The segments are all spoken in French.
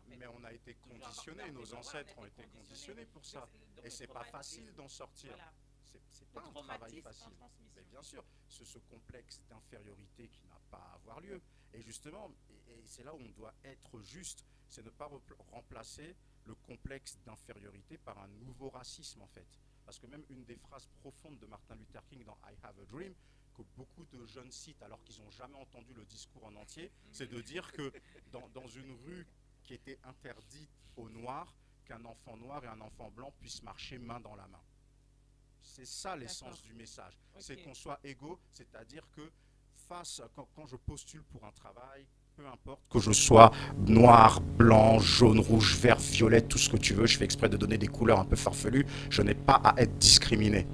fait. Mais on a été Toujours conditionnés, importeur, mais nos donc voilà, on a ancêtres ont été été conditionnés. conditionnés pour Donc, ça. donc Et le c'est pas traumatisme, facile d'en sortir. voilà, C'est le pas un travail traumatisme en facile. Mais transmission. bien sûr, ce complexe d'infériorité qui n'a pas à avoir lieu. Et justement, et c'est là où on doit être juste, c'est ne pas remplacer le complexe d'infériorité par un nouveau racisme en fait. Parce que même une des phrases profondes de Martin Luther King dans I Have a Dream, que beaucoup de jeunes citent alors qu'ils n'ont jamais entendu le discours en entier, c'est de dire que dans une rue qui était interdite aux Noirs, qu'un enfant noir et un enfant blanc puissent marcher main dans la main. C'est ça l'essence du message. Okay. C'est qu'on soit égaux, c'est-à-dire que quand je postule pour un travail, peu importe que je sois noir, blanc, jaune, rouge, vert, violet, tout ce que tu veux, je fais exprès de donner des couleurs un peu farfelues, je n'ai pas à être discriminé.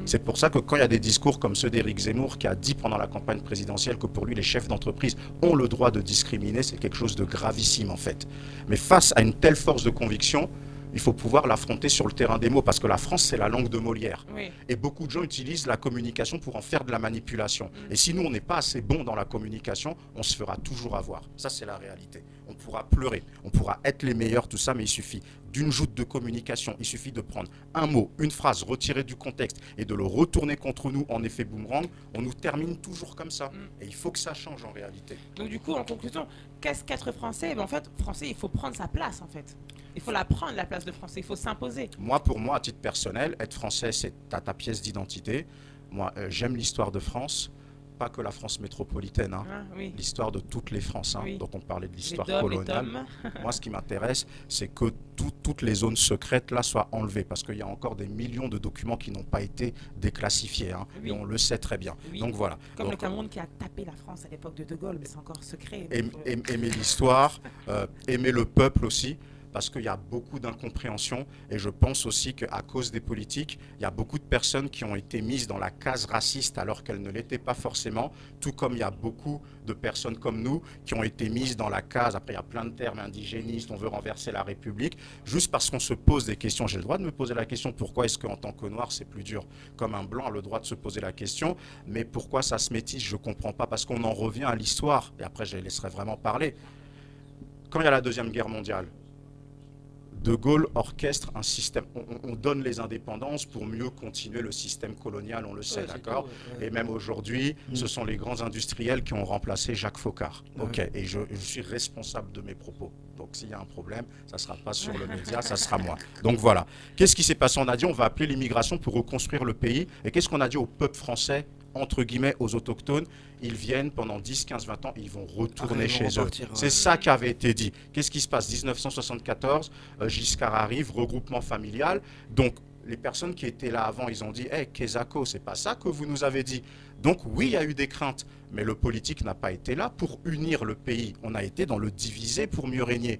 C'est pour ça que quand il y a des discours comme ceux d'Éric Zemmour qui a dit pendant la campagne présidentielle que pour lui les chefs d'entreprise ont le droit de discriminer, c'est quelque chose de gravissime en fait. Mais face à une telle force de conviction, il faut pouvoir l'affronter sur le terrain des mots, parce que la France, c'est la langue de Molière. Oui. Et beaucoup de gens utilisent la communication pour en faire de la manipulation. Et si nous, on n'est pas assez bon dans la communication, on se fera toujours avoir. Ça, c'est la réalité. On pourra pleurer, on pourra être les meilleurs, tout ça, mais il suffit d'une joute de communication. Il suffit de prendre un mot, une phrase retirée du contexte et de le retourner contre nous en effet boomerang. On nous termine toujours comme ça. Et il faut que ça change en réalité. Donc du coup, en conclusion, qu'est-ce qu'être français? En fait, français, il faut prendre sa place en fait. Il faut la prendre, la place de français, il faut s'imposer. Moi, pour moi, à titre personnel, être français, c'est ta pièce d'identité. Moi, j'aime l'histoire de France, pas que la France métropolitaine, hein. Oui. L'histoire de toutes les France, hein. Oui. Donc on parlait de l'histoire coloniale. Moi, ce qui m'intéresse, c'est que toutes les zones secrètes là soient enlevées, parce qu'il y a encore des millions de documents qui n'ont pas été déclassifiés, hein, oui. Et on le sait très bien. Oui. Donc voilà. Comme donc, le Cameroun qui a tapé la France à l'époque de Gaulle, mais c'est encore secret. Aimer l'histoire, aimer le peuple aussi. Parce qu'il y a beaucoup d'incompréhension et je pense aussi qu'à cause des politiques, il y a beaucoup de personnes qui ont été mises dans la case raciste alors qu'elles ne l'étaient pas forcément, tout comme il y a beaucoup de personnes comme nous qui ont été mises dans la case, après il y a plein de termes indigénistes, on veut renverser la République, juste parce qu'on se pose des questions. J'ai le droit de me poser la question, pourquoi est-ce qu'en tant que noir c'est plus dur? Comme un blanc a le droit de se poser la question, mais pourquoi ça se métisse? Je ne comprends pas, parce qu'on en revient à l'histoire, et après je les laisserai vraiment parler. Quand il y a la Deuxième Guerre mondiale, De Gaulle orchestre un système, on donne les indépendances pour mieux continuer le système colonial, on le sait, ouais, d'accord, ouais. Et même aujourd'hui, ce sont les grands industriels qui ont remplacé Jacques Foccart. Ok, et je suis responsable de mes propos. Donc s'il y a un problème, ça ne sera pas sur le média, ça sera moi. Donc voilà. Qu'est-ce qui s'est passé? On a dit on va appeler l'immigration pour reconstruire le pays. Et qu'est-ce qu'on a dit au peuple français, entre guillemets, aux autochtones? Ils viennent pendant 10, 15, 20 ans, ils vont retourner chez eux. C'est ça qui avait été dit. Qu'est-ce qui se passe? 1974, Giscard arrive, regroupement familial. Donc, les personnes qui étaient là avant, ils ont dit « Hey, Kezako, c'est pas ça que vous nous avez dit ». Donc oui, il y a eu des craintes, mais le politique n'a pas été là pour unir le pays. On a été dans le diviser pour mieux régner.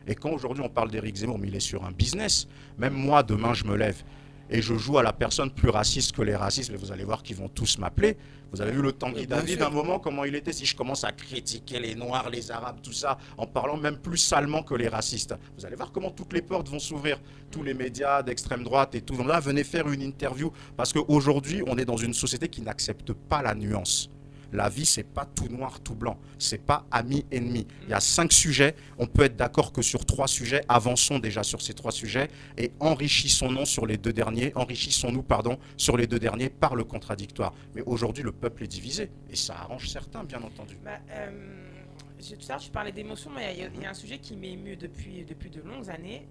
Et quand aujourd'hui on parle d'Éric Zemmour, mais il est sur un business, même moi, demain, je me lève et je joue à la personne plus raciste que les racistes, mais vous allez voir qu'ils vont tous m'appeler. Vous avez vu le Tanguy David d'un moment, comment il était? Si je commence à critiquer les Noirs, les Arabes, tout ça, en parlant même plus salement que les racistes, vous allez voir comment toutes les portes vont s'ouvrir. Tous les médias d'extrême droite et tout. Là, venez faire une interview. Parce qu'aujourd'hui, on est dans une société qui n'accepte pas la nuance. La vie, c'est pas tout noir, tout blanc. C'est pas ami-ennemi. Il y a 5 sujets. On peut être d'accord que sur 3 sujets. Avançons déjà sur ces 3 sujets et enrichissons-nous sur les 2 derniers. Enrichissons-nous, pardon, sur les 2 derniers par le contradictoire. Mais aujourd'hui, le peuple est divisé et ça arrange certains, bien entendu. Tout à l'heure, tu parlais d'émotion, mais il y a un sujet qui m'est ému depuis de longues années.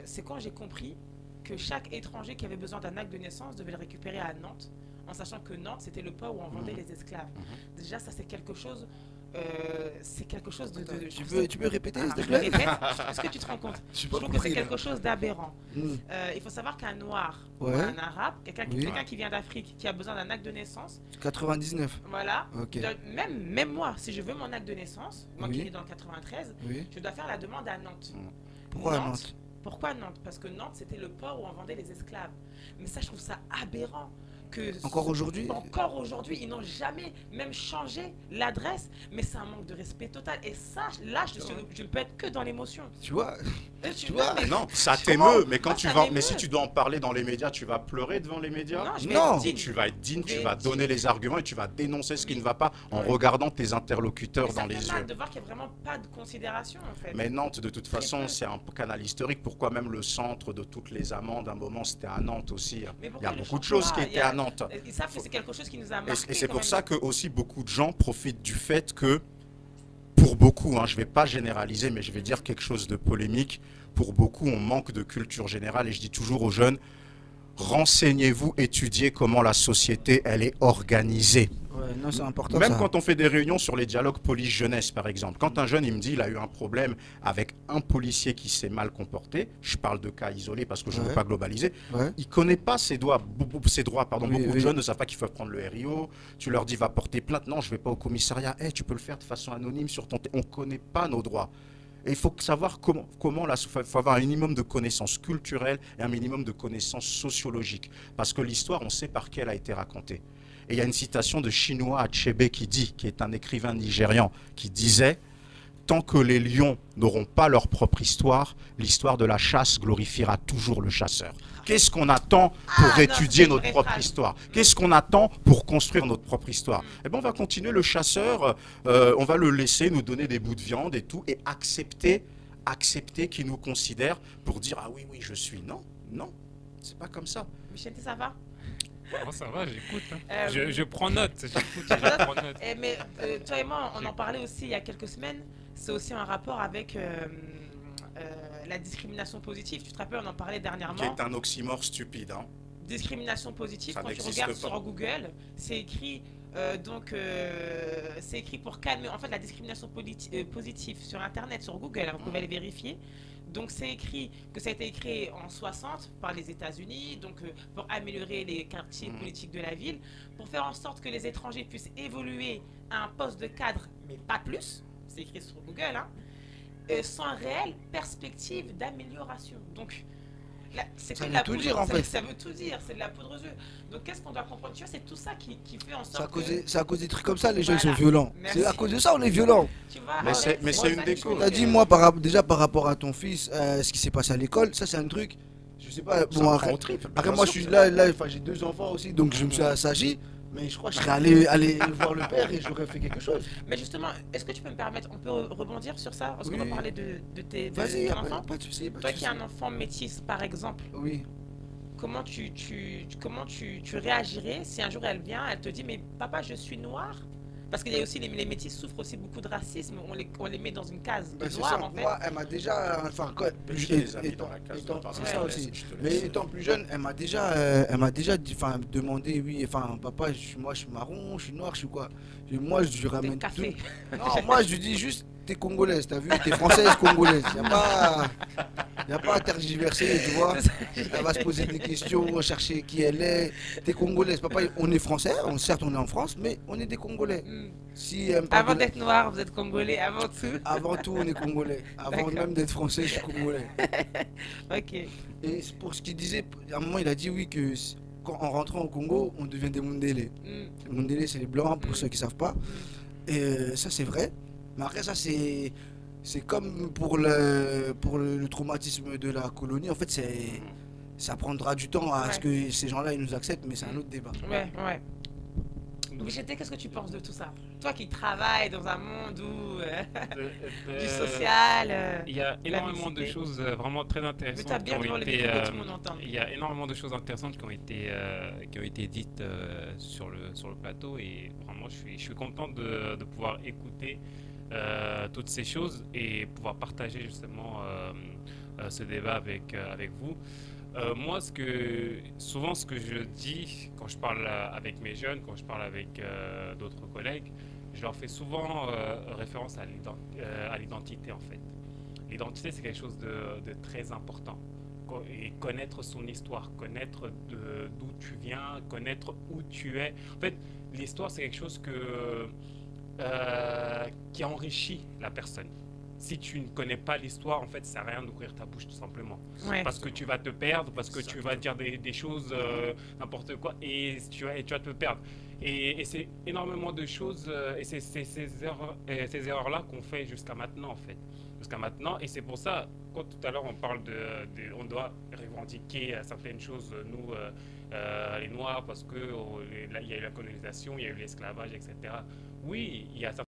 C'est quand j'ai compris que chaque étranger qui avait besoin d'un acte de naissance devait le récupérer à Nantes, en sachant que Nantes, c'était le port où on vendait les esclaves. Déjà, ça, c'est quelque chose de... Tu peux répéter, s'il te Je plaît? répète. Est-ce que tu te rends compte? Je trouve que c'est quelque chose d'aberrant. Il faut savoir qu'un noir, ou un arabe, quelqu'un qui vient d'Afrique, qui a besoin d'un acte de naissance... 99. Voilà. Okay. Même moi, si je veux mon acte de naissance, moi qui est dans le 93, je dois faire la demande à Nantes. Pourquoi Nantes? Pourquoi Nantes? Parce que Nantes, c'était le port où on vendait les esclaves. Mais ça, je trouve ça aberrant. que Encore aujourd'hui. encore aujourd'hui, ils n'ont jamais même changé l'adresse, mais c'est un manque de respect total. Et ça, là, je ne peux être que dans l'émotion. Tu vois, Tu vois, mais- Non, ça Comment t'émeut, mais quand Moi, tu ça vas, m'émeut. mais si tu dois en parler dans les médias, tu vas pleurer devant les médias. Non, je vais Non. être digne. Tu vas être digne, Je tu vais vas être donner digne. les arguments et tu vas dénoncer ce qui Oui. ne va pas en Ouais. regardant tes interlocuteurs Mais ça dans les fait mal yeux. de voir qu'il n'y a vraiment pas de considération, en fait. Mais Nantes, de toute Très façon, peu. c'est un canal historique. Pourquoi même le centre de toutes les amendes, à un moment, c'était à Nantes aussi. Mais Il y pourquoi a le beaucoup de change choses pas? qui Il y étaient a- à Nantes. Ils savent que c'est quelque chose qui nous a Et, marqué. et c'est quand pour même. ça que aussi beaucoup de gens profitent du fait que, pour beaucoup, je ne vais pas généraliser, mais je vais dire quelque chose de polémique, pour beaucoup, on manque de culture générale. Et je dis toujours aux jeunes, renseignez-vous, étudiez comment la société, elle est organisée. ouais, non, c'est important. Même ça. quand on fait des réunions sur les dialogues police-jeunesse, par exemple, quand un jeune il me dit il a eu un problème avec un policier qui s'est mal comporté, je parle de cas isolés parce que je ne veux Ouais. pas globaliser, Ouais. il ne connaît pas ses droits. Ses droits pardon. Oui, Beaucoup de oui. jeunes ne savent pas qu'il faut prendre le RIO. Tu leur dis va porter plainte. Non, je ne vais pas au commissariat. Tu peux le faire de façon anonyme sur ton... On ne connaît pas nos droits. Et il faut savoir comment faut avoir un minimum de connaissances culturelles et un minimum de connaissances sociologiques. Parce que l'histoire, on sait par qui elle a été racontée. Et il y a une citation de Chinua Achebe qui est un écrivain nigérian, qui disait « Tant que les lions n'auront pas leur propre histoire, l'histoire de la chasse glorifiera toujours le chasseur. » Qu'est-ce qu'on attend pour Ah, non, étudier c'est une notre vraie propre phrase. histoire? Qu'est-ce qu'on attend pour construire notre propre histoire? Eh bien, on va continuer le chasseur, on va le laisser nous donner des bouts de viande et tout, et accepter qu'il nous considère pour dire « Ah oui, oui, je suis. » Non, non, c'est pas comme ça. Michel, ça va? Moi, ça va, j'écoute. Euh, Je prends note. J'écoute, je prends note. Mais toi et moi, on en parlait aussi il y a quelques semaines. C'est aussi un rapport avec la discrimination positive. Tu te rappelles, on en parlait Qui dernièrement. est un oxymore stupide. Discrimination positive, Ça quand tu n'existe regardes pas. sur Google, c'est écrit c'est écrit pour calmer en fait la discrimination positive sur internet, sur Google, vous pouvez aller vérifier. Donc c'est écrit que ça a été créé en 60 par les États-Unis, donc pour améliorer les quartiers politiques de la ville, pour faire en sorte que les étrangers puissent évoluer à un poste de cadre, mais pas plus, c'est écrit sur Google, sans réelle perspective d'amélioration. Donc c'est Ça que de veut la tout poudre, dire, en fait. ça veut tout dire, c'est de la poudre aux yeux. Donc qu'est-ce qu'on doit comprendre? Tu vois, c'est tout ça qui fait en C'est sorte à cause des trucs comme ça, les gens ils sont Voilà. violents. Merci. C'est à cause de ça, on est violents. tu vois, Mais c'est ça une qui des fait causes. T'as que- dit, moi, déjà par rapport à ton fils, ce qui s'est passé à l'école, ça c'est un truc. Je sais pas, Ça bon, me prend après, au trip. après, Bien moi je sûr, suis c'est là, enfin, j'ai 2 enfants aussi, donc je me suis assagi. Mais je crois que je serais allé voir le père et j'aurais fait quelque chose. Mais justement, est-ce que tu peux me permettre, on peut rebondir sur ça? Parce qu'on Oui. va parler de tes Vas-y, ton pas, enfant. pas de soucis. pas de Toi qui as soucis. un enfant métis, par exemple, Oui. comment tu réagirais si un jour elle vient, elle te dit, mais papa, je suis noir? Parce qu'il y a aussi, les métis souffrent aussi beaucoup de racisme, on les met dans une case de Ben, c'est noir, ça, en fait. moi elle m'a déjà, enfin quand, Qui les a mis dans la case de noir? c'est Ouais. ça Je aussi. te Mais laisse. étant plus jeune, elle m'a déjà dit, enfin demandé, oui, enfin papa, moi je suis marron, je suis noir, je suis quoi? Et moi je lui Des ramène cafés. tout. Non, moi je lui dis juste, t'es congolaise, t'as vu, t'es française congolaise. Y a pas à tergiverser, tu vois. Elle va se poser des questions, chercher qui elle est. T'es congolaise, papa, on est français, certes on est en France, mais on est des Congolais. Hmm. Si elle me parle Avant de- d'être noir, vous êtes congolais, avant tout. Avant tout, on est congolais. Avant D'accord. même d'être français, je suis congolais. Ok. Et pour ce qu'il disait, à un moment, il a dit oui que en rentrant au Congo, on devient des Mundélé. Hmm. Les Mundélé, c'est les blancs, pour ceux qui savent pas. Et ça, c'est vrai. Mais après, ça, c'est comme pour le traumatisme de la colonie. En fait, ça prendra du temps à ce Ouais. que ces gens-là ils nous acceptent, mais c'est un autre débat. Ouais, ouais. Micheté, qu'est-ce que tu penses de tout ça? Toi qui travailles dans un monde où du social. Il y a énormément de mixité. choses vraiment très intéressantes Mais t'as bien qui devant ont le été, micro que tout le monde entende. il y a énormément de choses intéressantes qui ont été dites sur le plateau et vraiment je suis content de pouvoir écouter toutes ces choses et pouvoir partager justement ce débat avec vous. Moi, souvent ce que je dis quand je parle avec mes jeunes, quand je parle avec d'autres collègues, je leur fais souvent référence à l'identité en fait. L'identité, c'est quelque chose de très important. Et connaître son histoire, connaître d'où tu viens, connaître où tu es. En fait, l'histoire, c'est quelque chose qui enrichit la personne. si tu ne connais pas l'histoire, en fait, ça sert à rien d'ouvrir ta bouche, tout simplement. Ouais. Parce que tu vas te perdre, parce que tu vas dire des choses, n'importe quoi, et tu vas te perdre. Et c'est énormément de choses, et c'est ces erreurs-là qu'on fait jusqu'à maintenant, en fait. Jusqu'à maintenant, et c'est pour ça, quand tout à l'heure on parle on doit revendiquer certaines choses, nous, les Noirs, parce que il y a eu la colonisation, il y a eu l'esclavage, etc. Oui, il y a certaines